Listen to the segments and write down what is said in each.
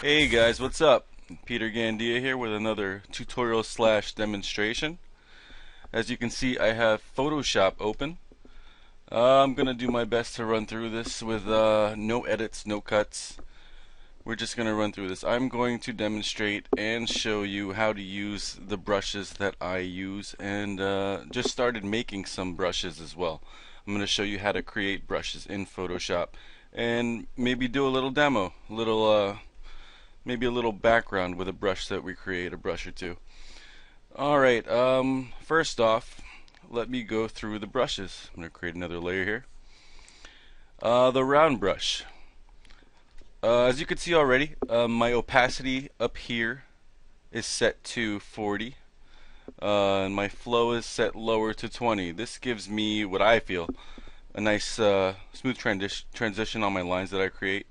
Hey guys, what's up? Peter Gandia here with another tutorial slash demonstration. As you can see, I have Photoshop open. I'm gonna do my best to run through this with no edits, no cuts. We're just gonna run through this. I'm going to demonstrate and show you how to use the brushes that I use, and just started making some brushes as well. I'm gonna show you how to create brushes in Photoshop and maybe do a little demo, maybe a little background with a brush that we create, a brush or two. Alright, first off, let me go through the brushes. I'm going to create another layer here. The round brush. As you can see already, my opacity up here is set to 40. And my flow is set lower to 20. This gives me what I feel a nice smooth transition on my lines that I create.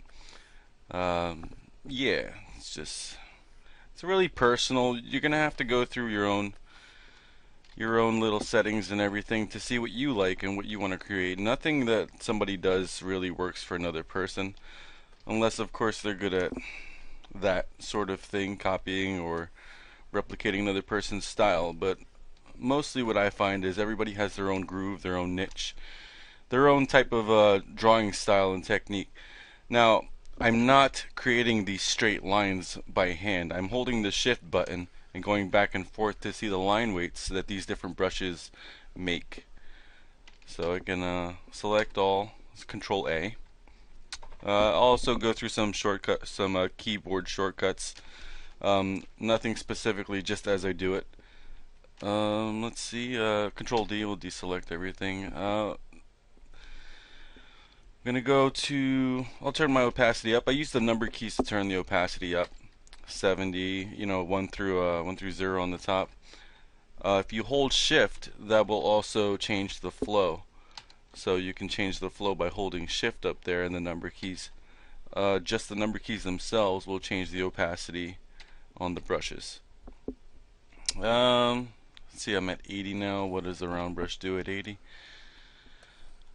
Yeah, it's really personal. You're gonna have to go through your own little settings and everything to see what you like and what you want to create. Nothing that somebody does really works for another person, unless of course they're good at that sort of thing, copying or replicating another person's style. But mostly what I find is everybody has their own groove, their own niche, their own type of drawing style and technique. Now, I'm not creating these straight lines by hand. I'm holding the shift button and going back and forth to see the line weights that these different brushes make. So I can select all, it's Control A. I'll also go through some keyboard shortcuts. Nothing specifically, just as I do it. Let's see, Control D will deselect everything. I'm gonna go to, I'll turn my opacity up. I use the number keys to turn the opacity up. 70, 1 through 0 on the top. If you hold shift, that will also change the flow. So you can change the flow by holding shift up there and the number keys. Just the number keys themselves will change the opacity on the brushes. Let's see, I'm at 80 now. What does the round brush do at 80?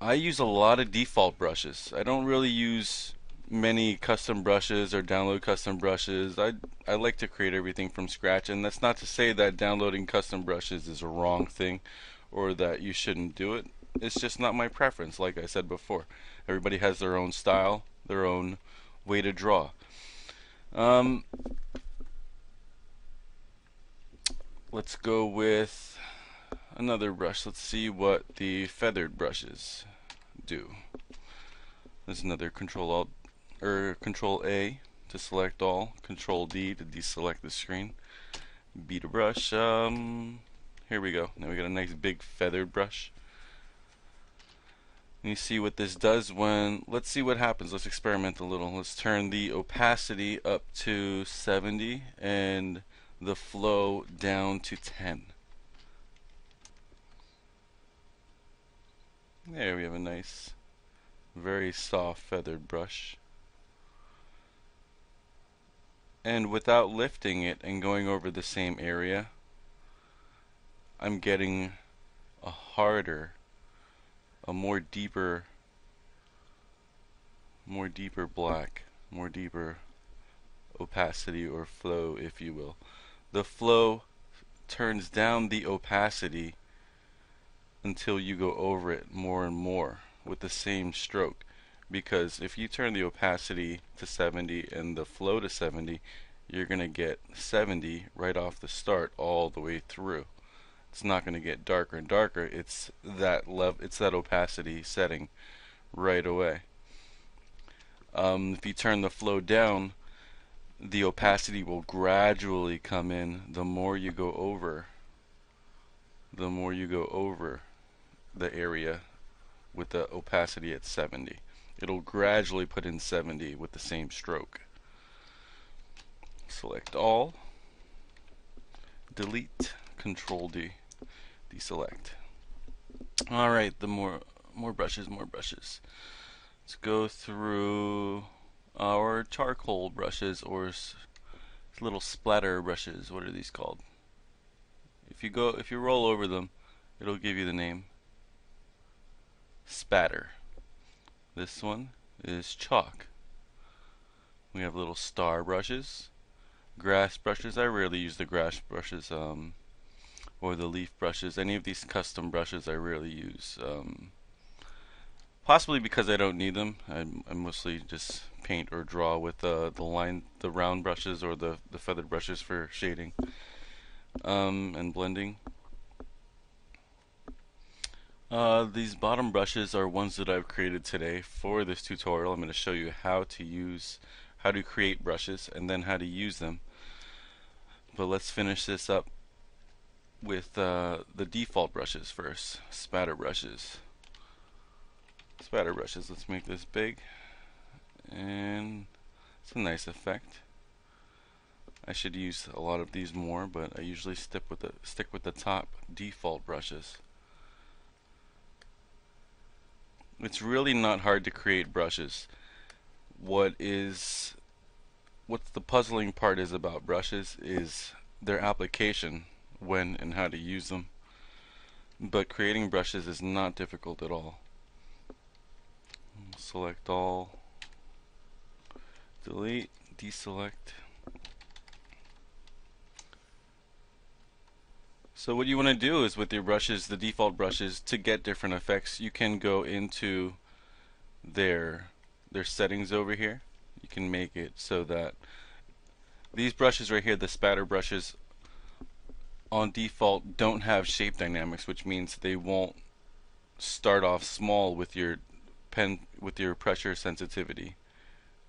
I use a lot of default brushes. I don't really use many custom brushes or download custom brushes. I like to create everything from scratch, and that's not to say that downloading custom brushes is a wrong thing or that you shouldn't do it. It's just not my preference, like I said before. Everybody has their own style, their own way to draw. Um, let's go with another brush. Let's see what the feathered brushes do. There's another Control A to select all, Control D to deselect the screen. B to brush. Here we go. Now we got a nice big feathered brush. And you see what this does when, let's see what happens. Let's experiment a little. Let's turn the opacity up to 70 and the flow down to 10. There we have a nice, very soft feathered brush. And without lifting it and going over the same area, I'm getting a harder, a more deeper black, more deeper opacity or flow, if you will. The flow turns down the opacity until you go over it more and more with the same stroke. Because if you turn the opacity to 70 and the flow to 70, you're going to get 70 right off the start all the way through. It's not going to get darker and darker. It's that opacity setting right away. If you turn the flow down, the opacity will gradually come in the more you go over the area with the opacity at 70. It'll gradually put in 70 with the same stroke. Select all, delete, Control D, deselect. Alright, the more brushes. Let's go through our charcoal brushes, or little splatter brushes. What are these called? If you roll over them, it'll give you the name. Spatter. This one is chalk. We have little star brushes, grass brushes. I rarely use the grass brushes or the leaf brushes. Any of these custom brushes I rarely use. Possibly because I don't need them. I mostly just paint or draw with the round brushes or the feathered brushes for shading and blending. These bottom brushes are ones that I've created today for this tutorial. I'm going to show you how to create brushes and then how to use them. But let's finish this up with the default brushes first. Spatter brushes. Let's make this big, and it's a nice effect. I should use a lot of these more, but I usually stick with the top default brushes. It's really not hard to create brushes. What's the puzzling part is about brushes is their application, when and how to use them. But creating brushes is not difficult at all. Select all, delete, deselect. So what you want to do is with your brushes, the default brushes, to get different effects, you can go into their settings over here. You can make it so that these brushes right here, the spatter brushes, on default don't have shape dynamics, which means they won't start off small with your pressure sensitivity.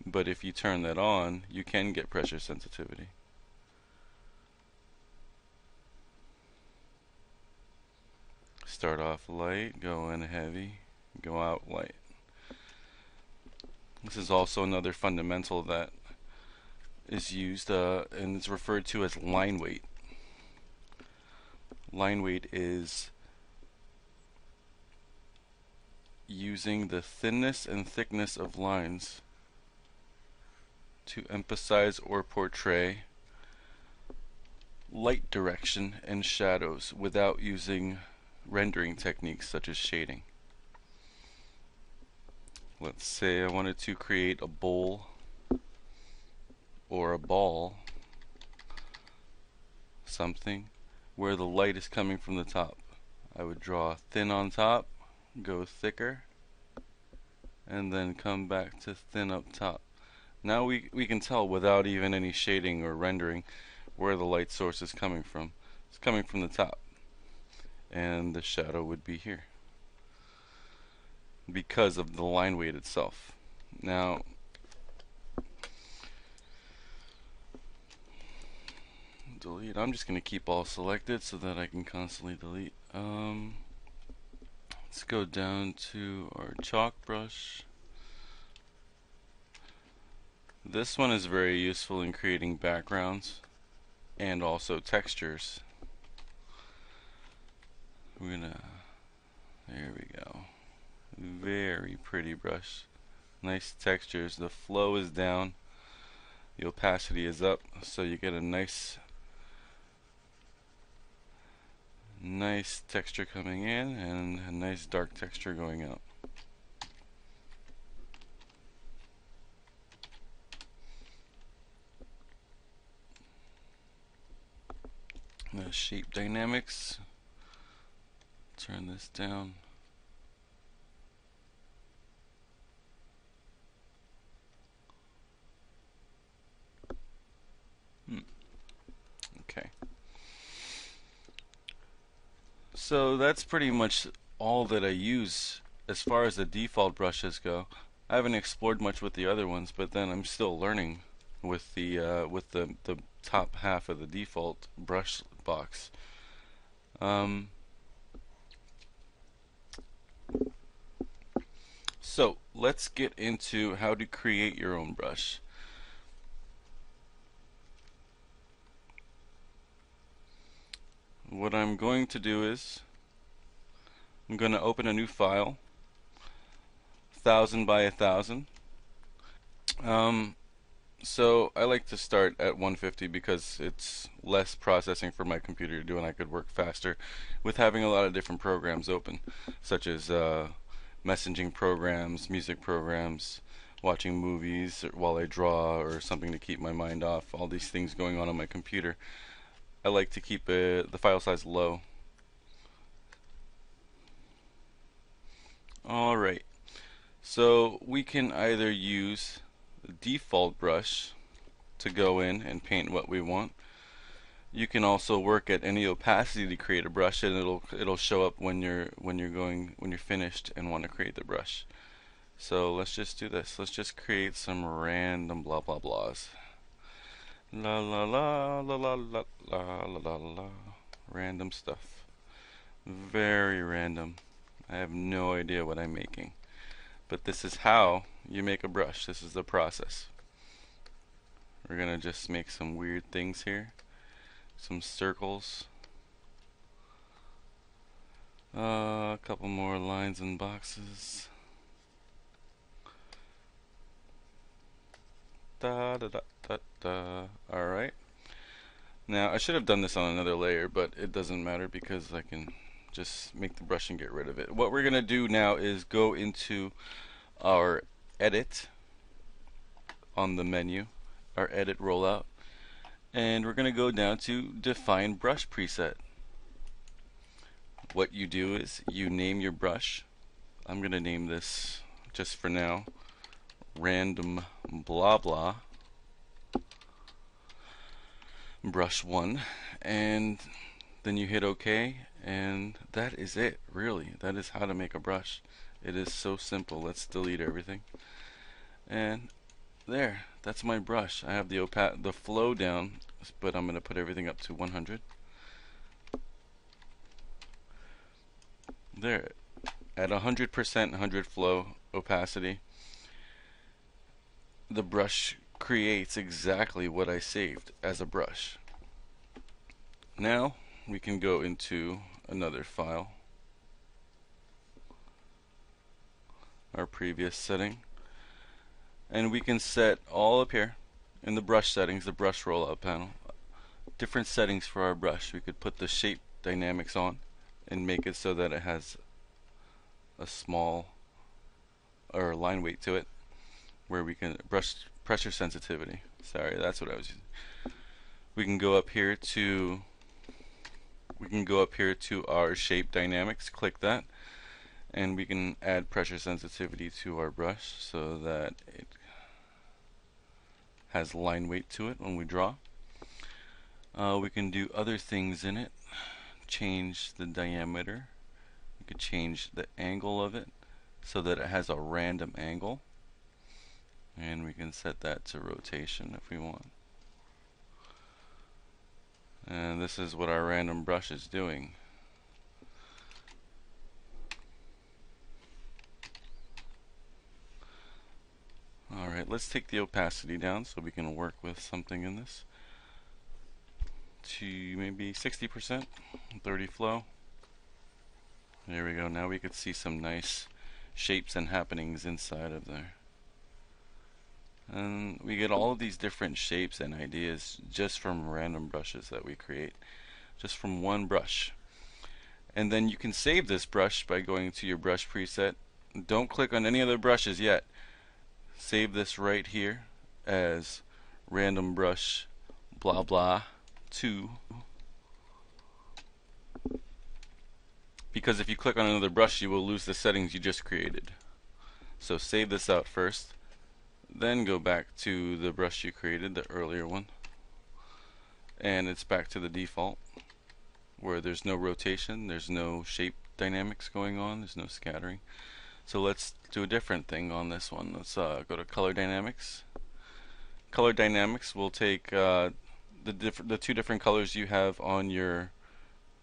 But if you turn that on, you can get pressure sensitivity. Start off light, go in heavy, go out light. This is also another fundamental that is used and it's referred to as line weight. Line weight is using the thinness and thickness of lines to emphasize or portray light direction and shadows without using rendering techniques such as shading. Let's say I wanted to create a bowl or a ball, something where the light is coming from the top. I would draw thin on top, go thicker, and then come back to thin up top. Now we can tell without even any shading or rendering where the light source is coming from. It's coming from the top, and the shadow would be here because of the line weight itself. Now delete. I'm just going to keep all selected so that I can constantly delete. Let's go down to our chalk brush. This one is very useful in creating backgrounds and also textures. There we go. Very pretty brush. Nice textures. The flow is down, the opacity is up, so you get a nice texture coming in and a nice dark texture going out. The shape dynamics, turn this down. Okay. So that's pretty much all that I use as far as the default brushes go. I haven't explored much with the other ones, but then I'm still learning with the top half of the default brush box. So let's get into how to create your own brush. What I'm going to do is I'm going to open a new file, 1000 by 1000. So I like to start at 150 because it's less processing for my computer to do, and I could work faster with having a lot of different programs open, such as messaging programs, music programs, watching movies while I draw or something to keep my mind off all these things going on my computer. I like to keep the file size low. Alright, so we can either use the default brush to go in and paint what we want. You can also work at any opacity to create a brush, and it'll show up when you're finished and want to create the brush. So let's just do this. Let's just create some random blah blah blahs. La la la la la la la la la la. Random stuff. Very random. I have no idea what I'm making. But this is how you make a brush. This is the process. We're gonna just make some weird things here. Some circles. A couple more lines and boxes. Da da da da da. Alright. Now I should have done this on another layer, but it doesn't matter because I can just make the brush and get rid of it. What we're gonna do now is go into our edit on the menu, our edit rollout, and we're gonna go down to define brush preset. What you do is you name your brush. I'm gonna name this, just for now, random blah blah brush 1, and then you hit OK, and that is it. Really, that is how to make a brush. It is so simple. Let's delete everything, and there, that's my brush. I have the flow down, but I'm gonna put everything up to 100. There, at 100% 100 flow opacity, the brush creates exactly what I saved as a brush. Now we can go into another file, our previous setting, and we can set all up here in the brush settings, the brush rollout panel, different settings for our brush. We could put the shape dynamics on and make it so that it has a small or line weight to it, where we can brush pressure sensitivity. Sorry, that's what I was using. We can go up here to our shape dynamics, click that, and we can add pressure sensitivity to our brush so that it has line weight to it when we draw. We can do other things in it, change the diameter, we could change the angle of it so that it has a random angle, and we can set that to rotation if we want. And this is what our random brush is doing. Alright, let's take the opacity down so we can work with something in this to maybe 60%, 30 flow. There we go. Now we could see some nice shapes and happenings inside of there. And we get all of these different shapes and ideas just from random brushes that we create, just from one brush. And then you can save this brush by going to your brush preset. Don't click on any other brushes yet. Save this right here as random brush blah blah 2, because if you click on another brush you will lose the settings you just created. So save this out first, then go back to the brush you created, the earlier one, and it's back to the default where there's no rotation, there's no shape dynamics going on, there's no scattering. So let's do a different thing on this one. Let's go to color dynamics. Color dynamics will take the two different colors you have on your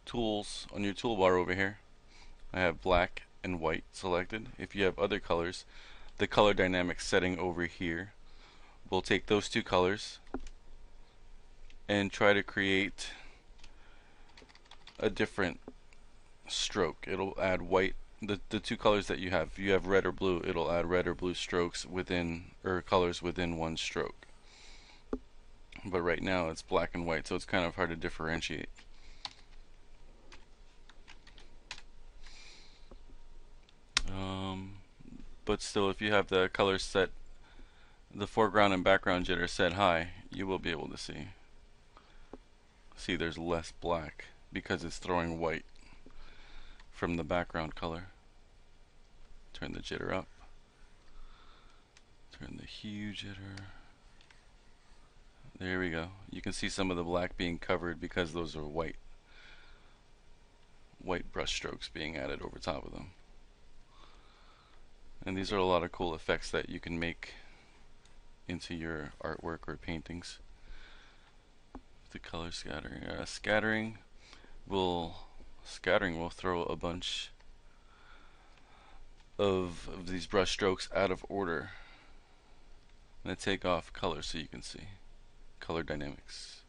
tools, on your toolbar over here. I have black and white selected. If you have other colors, the color dynamics setting over here will take those two colors and try to create a different stroke. It'll add white, the two colors that you have. If you have red or blue, it'll add red or blue strokes within, or colors within one stroke. But right now it's black and white, so it's kind of hard to differentiate. But still, if you have the colors set the foreground and background jitter set high, you will be able to see. See, there's less black because it's throwing white from the background color. Turn the jitter up. Turn the hue jitter. There we go. You can see some of the black being covered because those are white brush strokes being added over top of them. And these are a lot of cool effects that you can make into your artwork or paintings. The color scattering. Scattering will throw a bunch of these brush strokes out of order. I'm going to take off color so you can see color dynamics.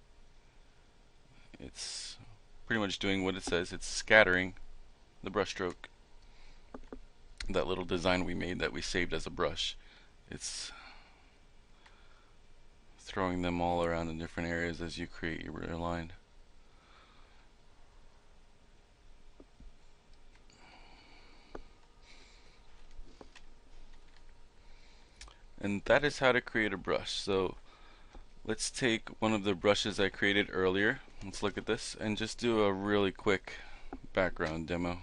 It's pretty much doing what it says. It's scattering the brush stroke. That little design we made that we saved as a brush, it's throwing them all around in different areas as you create your rear line. And that is how to create a brush. So let's take one of the brushes I created earlier. Let's look at this and just do a really quick background demo.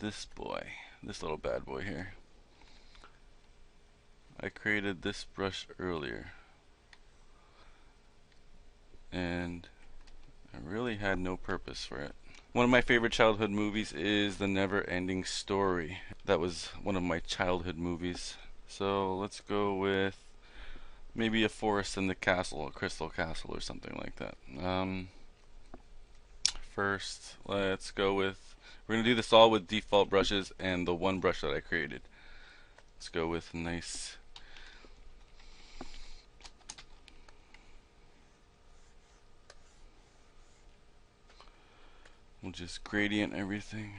This little bad boy here. I created this brush earlier, and I really had no purpose for it. One of my favorite childhood movies is The Never-Ending Story. That was one of my childhood movies. So let's go with maybe a forest in the castle, a crystal castle or something like that. First, let's go with, we're going to do this all with default brushes and the one brush that I created. Let's go with nice, we'll just gradient everything.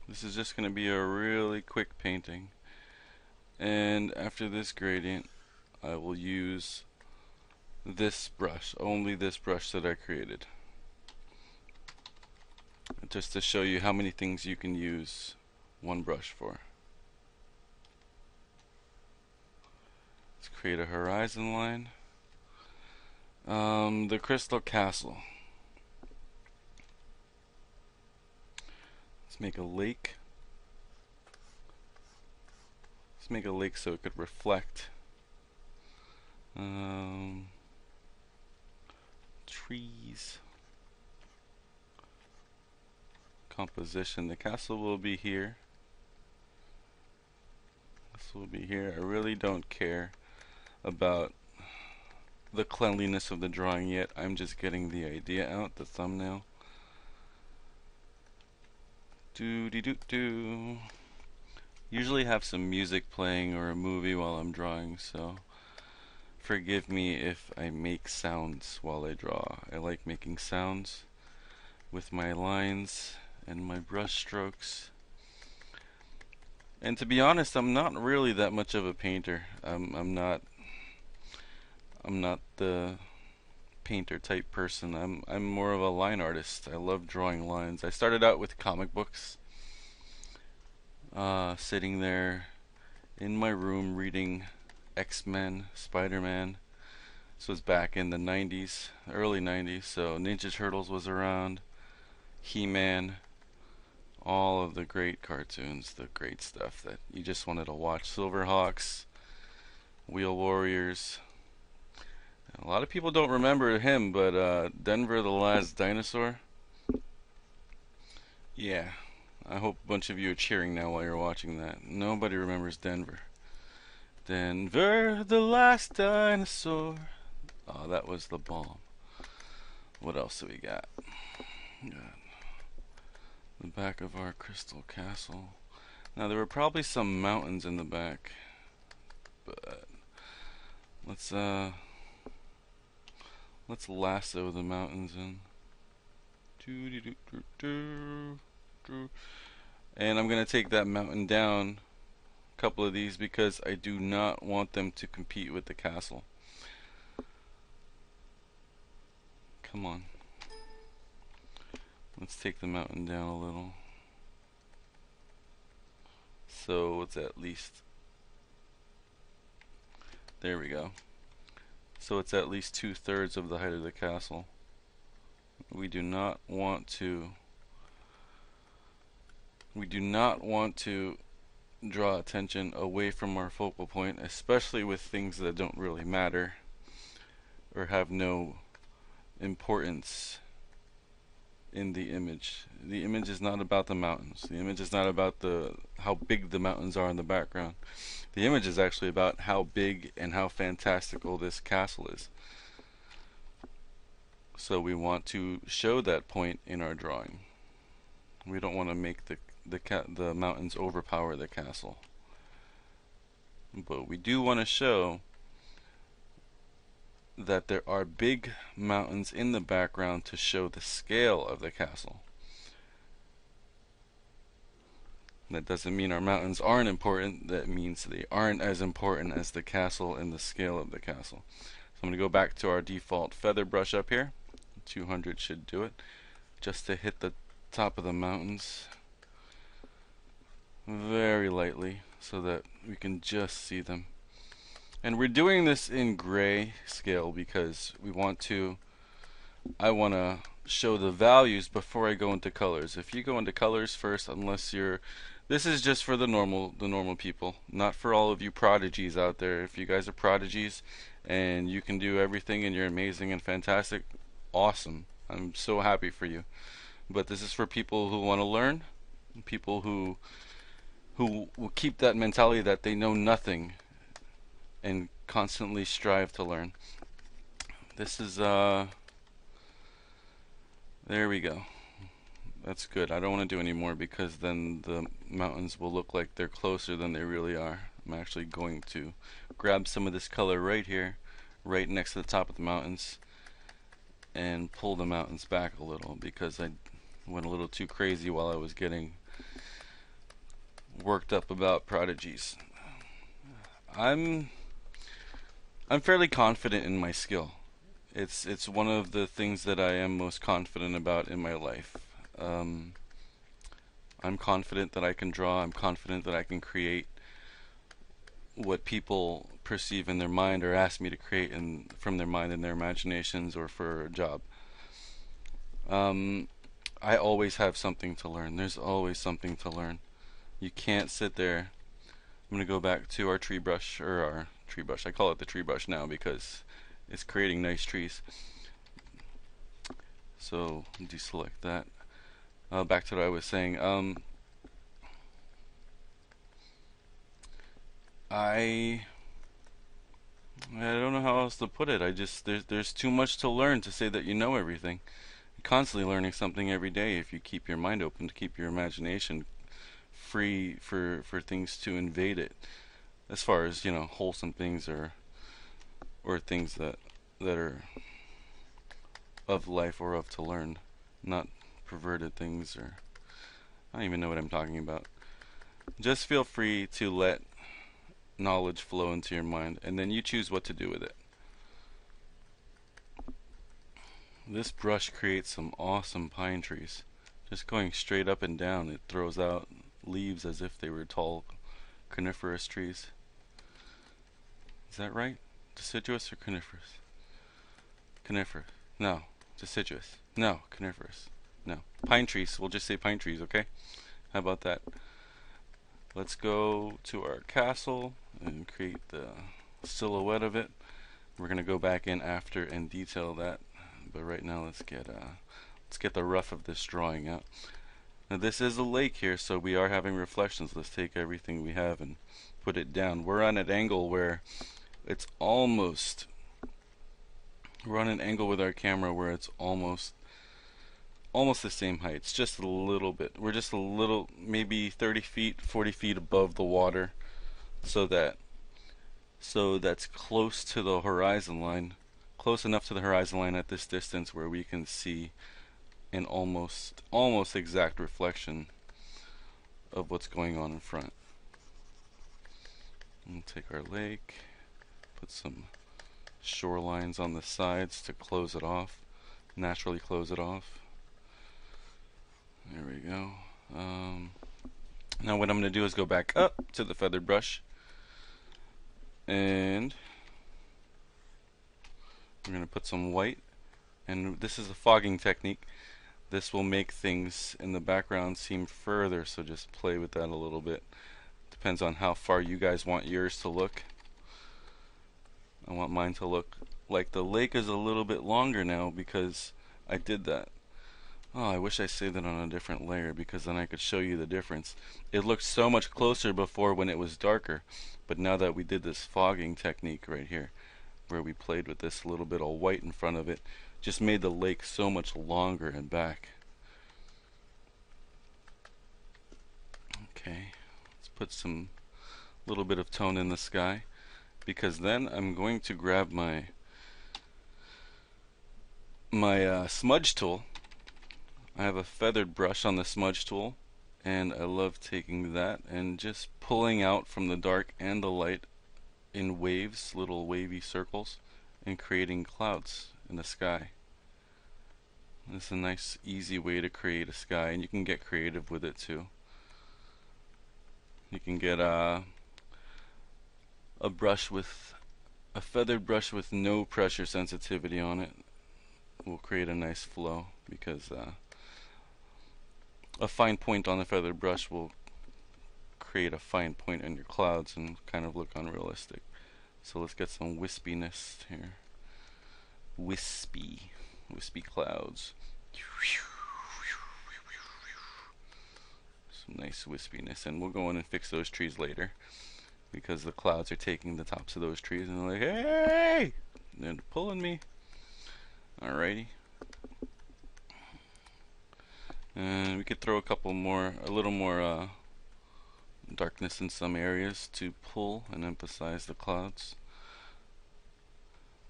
This is just going to be a really quick painting. And after this gradient, I will use this brush, only this brush that I created, just to show you how many things you can use one brush for. Let's create a horizon line. The crystal castle. Let's make a lake. Let's make a lake so it could reflect. Trees. Composition. The castle will be here. This will be here. I really don't care about the cleanliness of the drawing yet. I'm just getting the idea out, the thumbnail. Do. Usually have some music playing or a movie while I'm drawing, so forgive me if I make sounds while I draw. I like making sounds with my lines and my brush strokes. And to be honest, I'm not really that much of a painter. I'm not the painter type person. I'm more of a line artist. I love drawing lines. I started out with comic books. Sitting there in my room reading X-Men, Spider-Man. This was back in the 90s, early 90s, so Ninja Turtles was around, He-Man, all of the great cartoons, the great stuff that you just wanted to watch. Silverhawks, Wheel Warriors. A lot of people don't remember him, but Denver the Last Dinosaur. Yeah. I hope a bunch of you are cheering now while you're watching that. Nobody remembers Denver. Denver, the last dinosaur. Oh, that was the bomb. What else do we got? The back of our crystal castle. Now there were probably some mountains in the back, but let's lasso the mountains in. And I'm going to take that mountain down, a couple of these, because I do not want them to compete with the castle. Come on. Let's take the mountain down a little. So it's at least, there we go. So it's at least 2/3 of the height of the castle. We do not want to draw attention away from our focal point, especially with things that don't really matter or have no importance in the image. The image is not about the mountains. The image is not about how big the mountains are in the background. The image is actually about how big and how fantastical this castle is. So we want to show that point in our drawing. We don't want to make the mountains overpower the castle. But we do want to show that there are big mountains in the background to show the scale of the castle. That doesn't mean our mountains aren't important. That means they aren't as important as the castle and the scale of the castle. So I'm going to go back to our default feather brush up here. 200 should do it. Just to hit the top of the mountains very lightly so that we can just see them. And we're doing this in gray scale because I want to show the values before I go into colors. If you go into colors first, this is just for the normal people, not for all of you prodigies out there. If you guys are prodigies and you can do everything and you're amazing and fantastic, awesome. I'm so happy for you. But this is for people who want to learn, people who will keep that mentality that they know nothing and constantly strive to learn. This is there we go. That's good. I don't want to do any more because then the mountains will look like they're closer than they really are. I'm actually going to grab some of this color right here, right next to the top of the mountains, and pull the mountains back a little because I went a little too crazy while I was getting worked up about prodigies. I'm fairly confident in my skill. It's one of the things that I am most confident about in my life. I'm confident that I can draw. I'm confident that I can create what people perceive in their mind or ask me to create from their mind and their imaginations or for a job. I always have something to learn. There's always something to learn. You can't sit there. I'm going to go back to our tree brush, I call it the tree brush now because it's creating nice trees. So deselect that. Back to what I was saying. I don't know how else to put it. There's too much to learn to say that you know everything. You're constantly learning something every day if you keep your mind open, to keep your imagination free for things to invade it. As far as, wholesome things or things that are of life or of to learn, not perverted things, or I don't even know what I'm talking about. Just feel free to let knowledge flow into your mind, and then you choose what to do with it. This brush creates some awesome pine trees. Just going straight up and down, it throws out leaves as if they were tall coniferous trees. Is that right? Deciduous or coniferous? Coniferous. No. Deciduous. No. Coniferous. No. Pine trees. We'll just say pine trees, okay? How about that? Let's go to our castle and create the silhouette of it. We're going to go back in after and detail that. But right now let's get the rough of this drawing out. Now this is a lake here, so we are having reflections. Let's take everything we have and put it down. We're on an angle where it's almost, we're on an angle with our camera where it's almost the same height. It's just a little bit. We're just a little, maybe 30 feet, 40 feet above the water, so that's close to the horizon line, close enough to the horizon line at this distance where we can see an almost exact reflection of what's going on in front. We'll take our lake, put some shorelines on the sides to close it off, naturally close it off. There we go. Now what I'm going to do is go back up to the feathered brush, and we're going to put some white, and this is a fogging technique. This will make things in the background seem further, so just play with that a little bit. Depends on how far you guys want yours to look. I want mine to look like the lake is a little bit longer now because I did that. Oh, I wish I saved it on a different layer because then I could show you the difference. It looked so much closer before when it was darker, but now that we did this fogging technique right here, where we played with this little bit of white in front of it, just made the lake so much longer and back. Okay, let's put some little bit of tone in the sky, because then I'm going to grab my smudge tool. I have a feathered brush on the smudge tool, and I love taking that and just pulling out from the dark and the light in waves, little wavy circles, and creating clouds in the sky. This is a nice easy way to create a sky, and you can get creative with it too. You can get a feathered brush with no pressure sensitivity on it. Will create a nice flow, because a fine point on the feathered brush will create a fine point in your clouds and kind of look unrealistic. So let's get some wispiness here. Wispy clouds. Some nice wispiness, and we'll go in and fix those trees later, because the clouds are taking the tops of those trees and they're like, hey! And they're pulling me. Alrighty. And we could throw a little more darkness in some areas to pull and emphasize the clouds.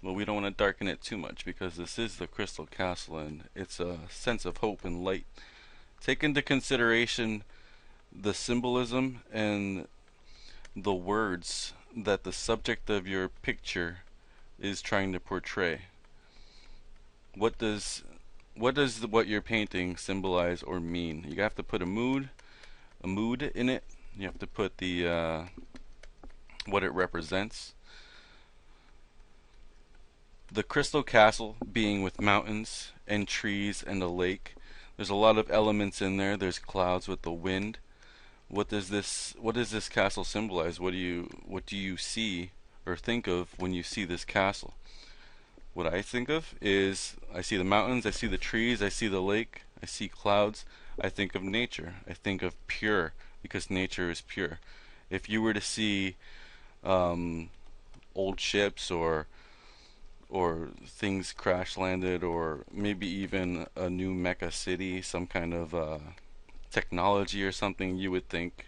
But we don't want to darken it too much, because this is the Crystal Castle and it's a sense of hope and light. Take into consideration the symbolism and the words that the subject of your picture is trying to portray. What does what you're painting symbolize or mean? You have to put a mood in it. You have to put the what it represents. The Crystal Castle being with mountains and trees and a lake. There's a lot of elements in there. There's clouds with the wind. What does this castle symbolize? What do you see or think of when you see this castle? What I think of is, I see the mountains, I see the trees, I see the lake, I see clouds. I think of nature. I think of pure, because nature is pure. If you were to see old ships or things crash landed, or maybe even a new Mecca city, some kind of technology or something, you would think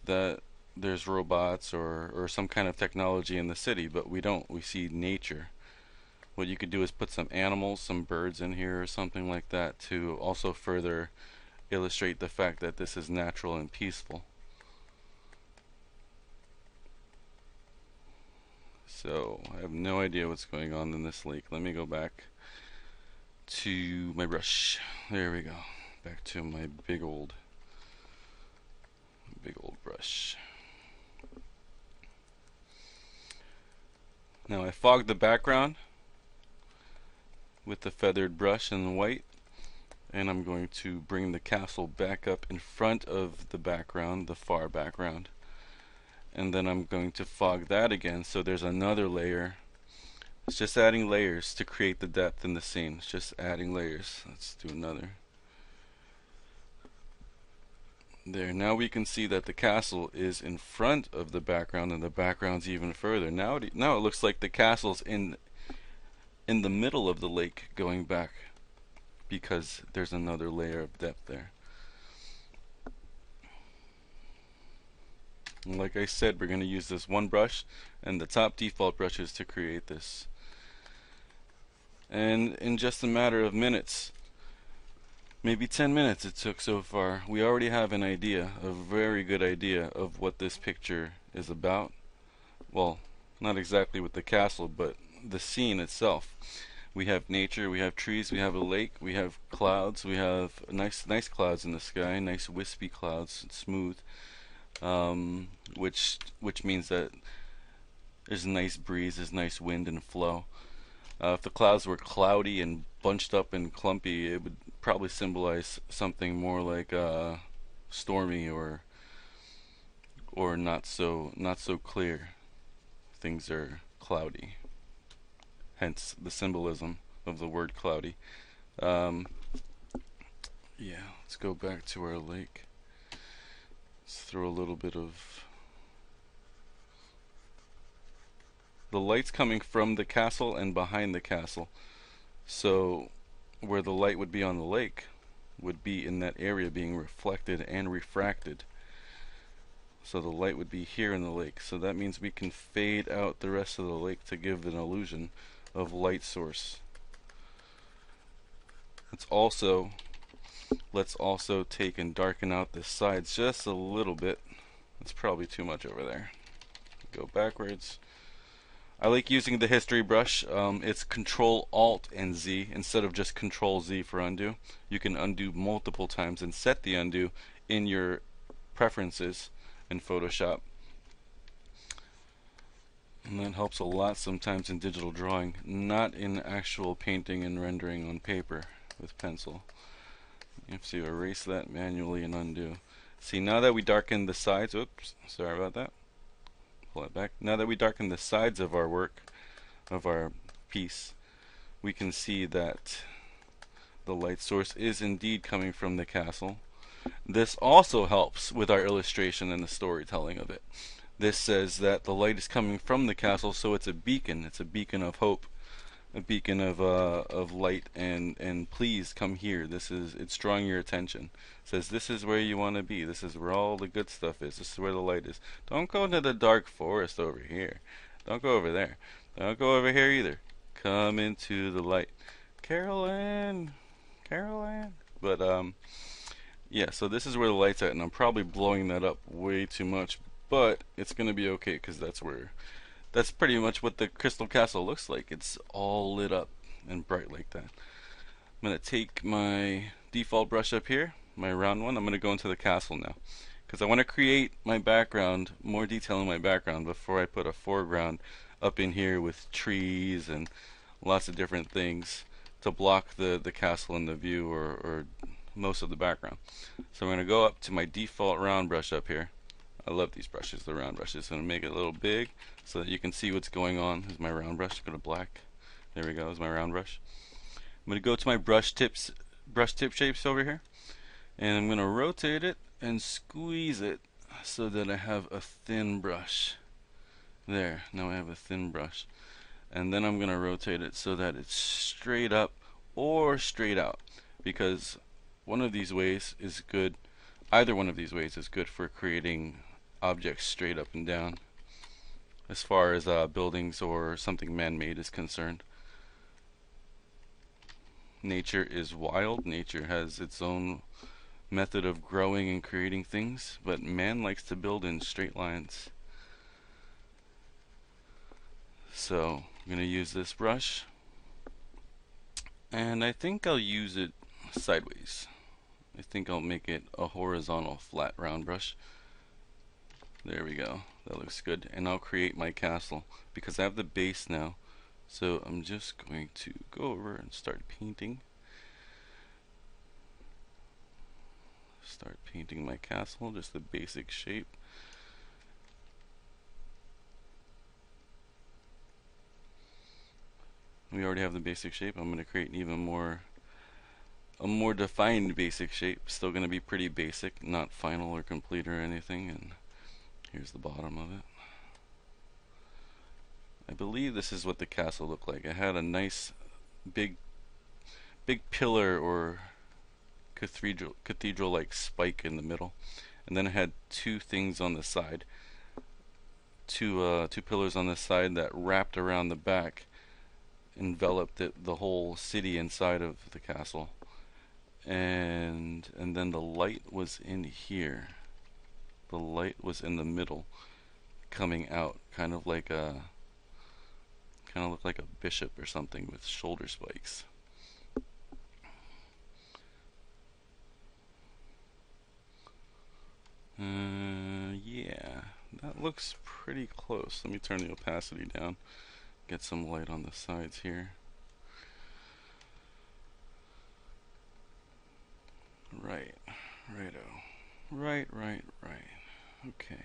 that there's robots or some kind of technology in the city, but we don't. We see nature. What you could do is put some animals, some birds in here or something like that, to also further illustrate the fact that this is natural and peaceful. So I have no idea what's going on in this lake. Let me go back to my brush. There we go. Back to my big old brush. Now I fogged the background with the feathered brush and white, and I'm going to bring the castle back up in front of the background, the far background, and then I'm going to fog that again, so there's another layer. It's just adding layers to create the depth in the scene. It's just adding layers. Let's do another. There, now we can see that the castle is in front of the background, and the background's even further. Now it looks like the castle's in the middle of the lake going back, because there's another layer of depth there. And like I said, we're going to use this one brush and the top default brushes to create this. And in just a matter of minutes, maybe 10 minutes it took so far, we already have an idea, a very good idea of what this picture is about. Well, not exactly with the castle, but the scene itself. We have nature, we have trees, we have a lake, we have clouds, we have nice clouds in the sky, nice wispy clouds, smooth, which means that there's a nice breeze, there's nice wind and flow. If the clouds were cloudy and bunched up and clumpy, it would probably symbolize something more like stormy or not so clear. Things are cloudy, hence the symbolism of the word cloudy. Um, yeah, let's go back to our lake. Let's throw a little bit of the light's coming from the castle and behind the castle. So where the light would be on the lake would be in that area being reflected and refracted. So the light would be here in the lake. So that means we can fade out the rest of the lake to give an illusion of light source. Let's also take and darken out the sides just a little bit. That's probably too much over there. Go backwards. I like using the history brush. It's Control Alt and Z instead of just Control Z for undo. You can undo multiple times and set the undo in your preferences in Photoshop. And that helps a lot sometimes in digital drawing, not in actual painting and rendering on paper with pencil. You have to erase that manually and undo. See, now that we darken the sides, oops, sorry about that. Pull it back. Now that we darken the sides of our work, of our piece, we can see that the light source is indeed coming from the castle. This also helps with our illustration and the storytelling of it. This says that the light is coming from the castle, so it's a beacon. It's a beacon of hope, a beacon of light, and please come here. It's drawing your attention. It says this is where you want to be. This is where all the good stuff is. This is where the light is. Don't go into the dark forest over here. Don't go over there. Don't go over here either. Come into the light. Carolyn. But yeah, so this is where the light's at, and I'm probably blowing that up way too much, but it's gonna be okay because that's pretty much what the Crystal Castle looks like. It's all lit up and bright like that. I'm gonna take my default brush up here, my round one. I'm gonna go into the castle now because I want to create my background, more detail in my background before I put a foreground up in here with trees and lots of different things to block the castle in the view or most of the background. So I'm going to go up to my default round brush up here. I love these brushes, the round brushes. I'm going to make it a little big so that you can see what's going on. Here's my round brush. Go to black. There we go. Is my round brush. I'm going to go to my brush tip shapes over here, and I'm going to rotate it and squeeze it so that I have a thin brush. There. Now I have a thin brush. And then I'm going to rotate it so that it's straight up or straight out, because one of these ways is good. Either one of these ways is good for creating objects straight up and down as far as buildings or something man-made is concerned. Nature is wild. Nature has its own method of growing and creating things, but man likes to build in straight lines. So I'm going to use this brush, and I think I'll use it sideways. I think I'll make it a horizontal flat round brush. There we go. That looks good. And I'll create my castle because I have the base now. So I'm just going to go over and start painting. Start painting my castle, just the basic shape. We already have the basic shape. I'm going to create an even more a more defined basic shape. Still going to be pretty basic, not final or complete or anything. And here's the bottom of it. I believe this is what the castle looked like. I had a nice big pillar or cathedral like spike in the middle, and then I had two things on the side, two pillars on the side that wrapped around the back, enveloped the whole city inside of the castle. And then the light was in here. The light was in the middle, coming out, kind of like Kind of look like a bishop or something with shoulder spikes. Yeah, that looks pretty close. Let me turn the opacity down, get some light on the sides here. Right, right. Okay.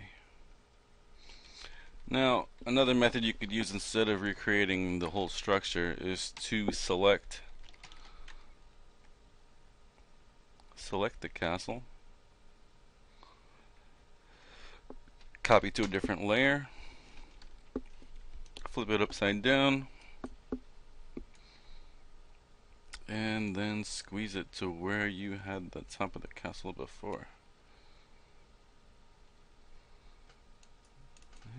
Now, another method you could use instead of recreating the whole structure is to select the castle, copy to a different layer, flip it upside down, and then squeeze it to where you had the top of the castle before.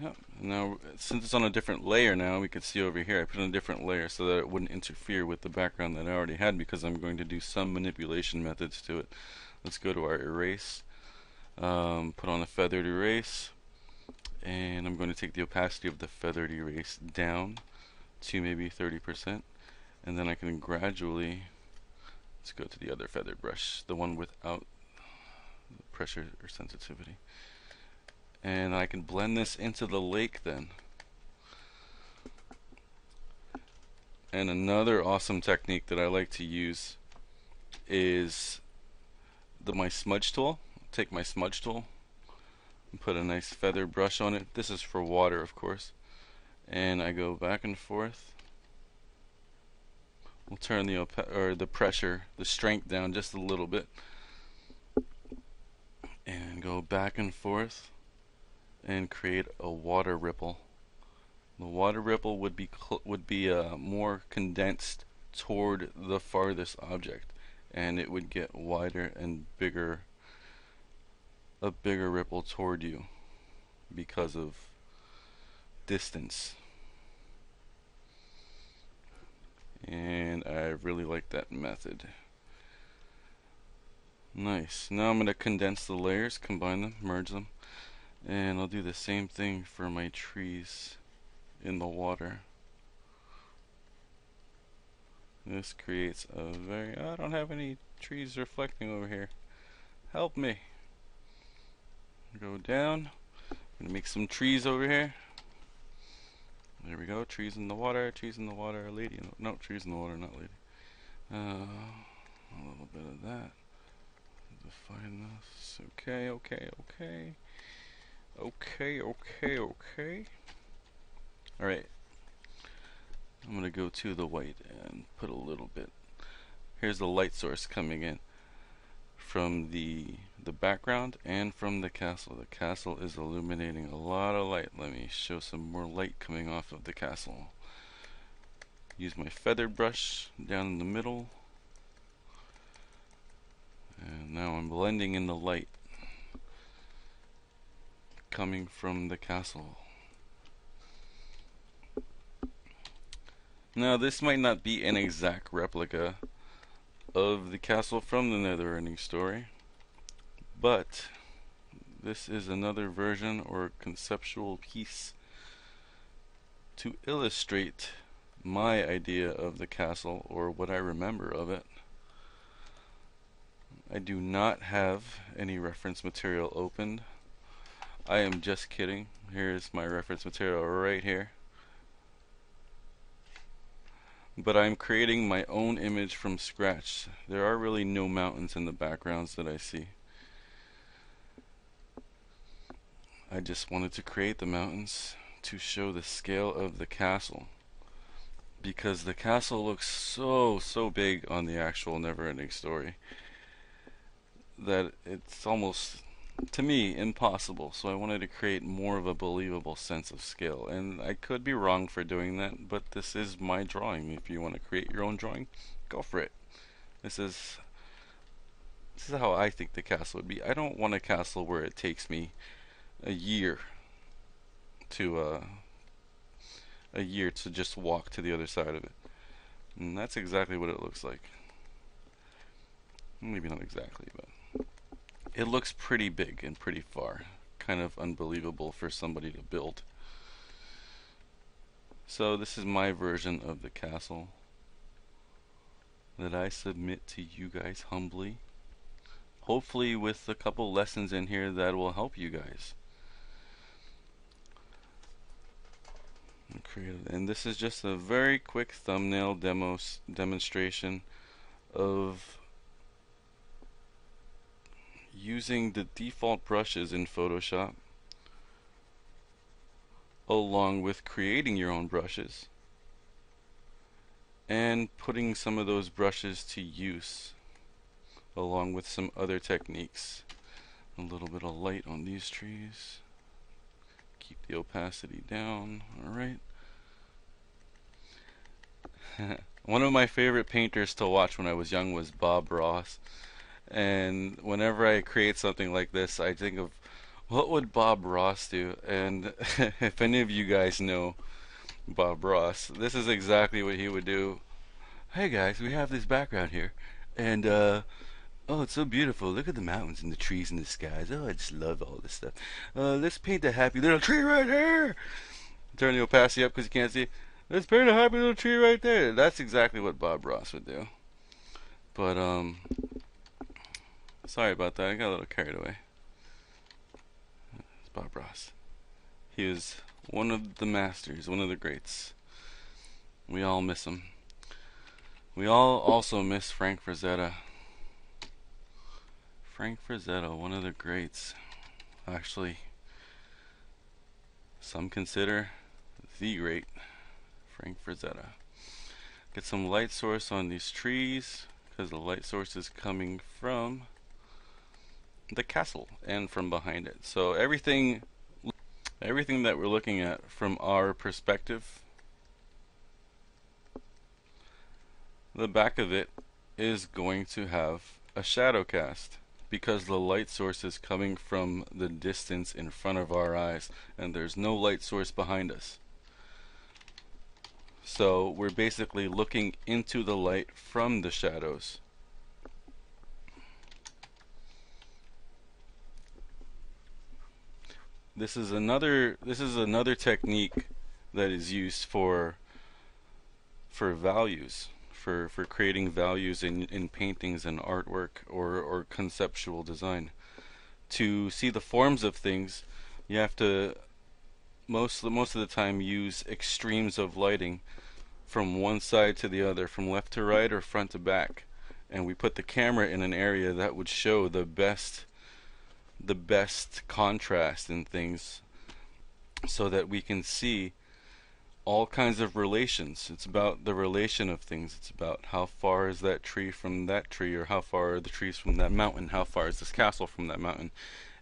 Yep. Now, since it's on a different layer now, we can see over here, I put in a different layer so that it wouldn't interfere with the background that I already had, because I'm going to do some manipulation methods to it. Let's go to our erase, put on a feathered erase, and I'm going to take the opacity of the feathered erase down to maybe 30%, and then I can gradually, let's go to the other feathered brush, the one without pressure or sensitivity. And I can blend this into the lake then. And another awesome technique that I like to use is my smudge tool. Take my smudge tool and put a nice feather brush on it. This is for water, of course. And I go back and forth. We'll turn the pressure, the strength down just a little bit, and go back and forth and create a water ripple. The water ripple would be more condensed toward the farthest object, and it would get wider and bigger, a bigger ripple toward you because of distance. And I really like that method. Nice. Now I'm going to condense the layers, combine them, merge them, and I'll do the same thing for my trees in the water. This creates a I don't have any trees reflecting over here. Help me. Go down. I'm gonna make some trees over here. There we go. Trees in the water. Trees in the water. Lady. No, trees in the water, not lady. A little bit of that. Define this. Okay. Alright. I'm gonna go to the white and put a little bit. Here's the light source coming in from the background and from the castle. The castle is illuminating a lot of light. Let me show some more light coming off of the castle. Use my feather brush down in the middle, and now I'm blending in the light coming from the castle. Now this might not be an exact replica of the castle from the Neverending Story, but this is another version or conceptual piece to illustrate my idea of the castle, or what I remember of it. I do not have any reference material opened. I am just kidding. Here's my reference material right here. But I'm creating my own image from scratch. There are really no mountains in the backgrounds that I see. I just wanted to create the mountains to show the scale of the castle, because the castle looks so big on the actual Neverending Story that it's almost, to me, impossible. So I wanted to create more of a believable sense of scale, and I could be wrong for doing that, but this is my drawing. If you want to create your own drawing, go for it. This is how I think the castle would be. I don't want a castle where it takes me a year to just walk to the other side of it. And that's exactly what it looks like. Maybe not exactly, but it looks pretty big and pretty far. Kind of unbelievable for somebody to build. So this is my version of the castle that I submit to you guys humbly. Hopefully with a couple lessons in here that will help you guys. And this is just a very quick thumbnail demonstration of using the default brushes in Photoshop along with creating your own brushes and putting some of those brushes to use along with some other techniques. A little bit of light on these trees. Keep the opacity down. Alright. One of my favorite painters to watch when I was young was Bob Ross. And whenever I create something like this, I think of what would Bob Ross do? And if any of you guys know Bob Ross, this is exactly what he would do. Hey guys, we have this background here. And oh, it's so beautiful. Look at the mountains and the trees and the skies. Oh, I just love all this stuff. Let's paint a happy little tree right here. Turn the opacity up because you can't see. Let's paint a happy little tree right there. That's exactly what Bob Ross would do. But sorry about that. I got a little carried away. It's Bob Ross. He was one of the masters, one of the greats. We all miss him. We all also miss Frank Frazetta. Frank Frazetta, one of the greats. Actually, some consider the great Frank Frazetta. Get some light source on these trees because the light source is coming from the castle and from behind it. So everything that we're looking at from our perspective, the back of it is going to have a shadow cast because the light source is coming from the distance in front of our eyes and there's no light source behind us. So we're basically looking into the light from the shadows. This is another technique that is used for values, for creating values in paintings and artwork or conceptual design. To see the forms of things, you have to most of the time use extremes of lighting from one side to the other, from left to right or front to back, and we put the camera in an area that would show the best contrast in things so that we can see all kinds of relations. It's about the relation of things. It's about how far is that tree from that tree, or how far are the trees from that mountain, how far is this castle from that mountain.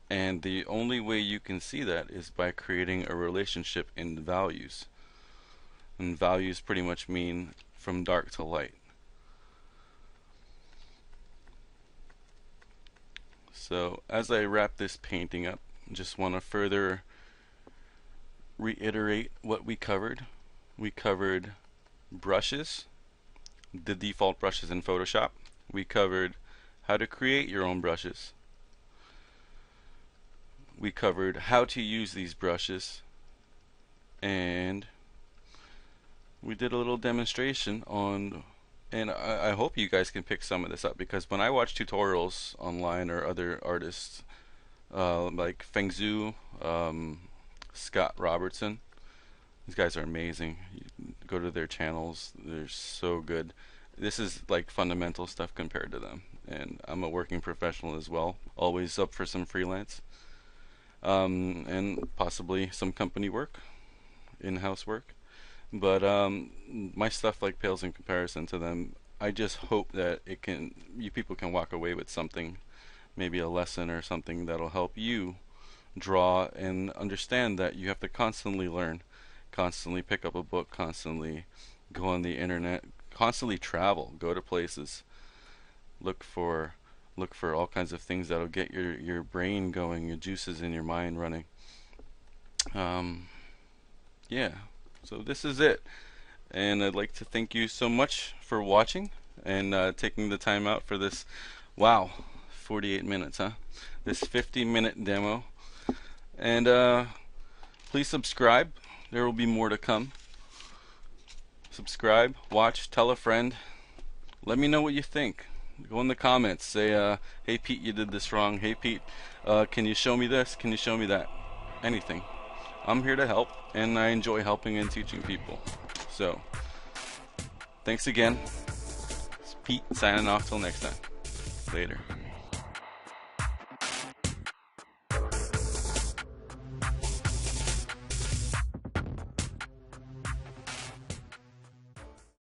And the only way you can see that is by creating a relationship in values. And values pretty much mean from dark to light. So as I wrap this painting up, just want to further reiterate what we covered. We covered brushes, the default brushes in Photoshop. We covered how to create your own brushes. We covered how to use these brushes, and we did a little demonstration on, and I hope you guys can pick some of this up, because when I watch tutorials online or other artists like Feng Zhu, Scott Robertson, these guys are amazing. You go to their channels, they're so good. This is like fundamental stuff compared to them, and I'm a working professional as well, always up for some freelance and possibly some company work, in-house work. But my stuff like pales in comparison to them. I just hope that you people can walk away with something, maybe a lesson or something that'll help you draw and understand that you have to constantly learn, constantly pick up a book, constantly go on the internet, constantly travel, go to places, look for all kinds of things that'll get your brain going, your juices in your mind running. Yeah. So this is it, and I'd like to thank you so much for watching and taking the time out for this. Wow, 48 minutes, huh? This 50-minute demo. And please subscribe. There will be more to come. subscribe, watch, tell a friend. Let me know what you think. Go in the comments. Say, hey Pete, you did this wrong. Hey Pete, can you show me this? Can you show me that? Anything. I'm here to help, and I enjoy helping and teaching people. So, thanks again. It's Pete signing off till next time. Later.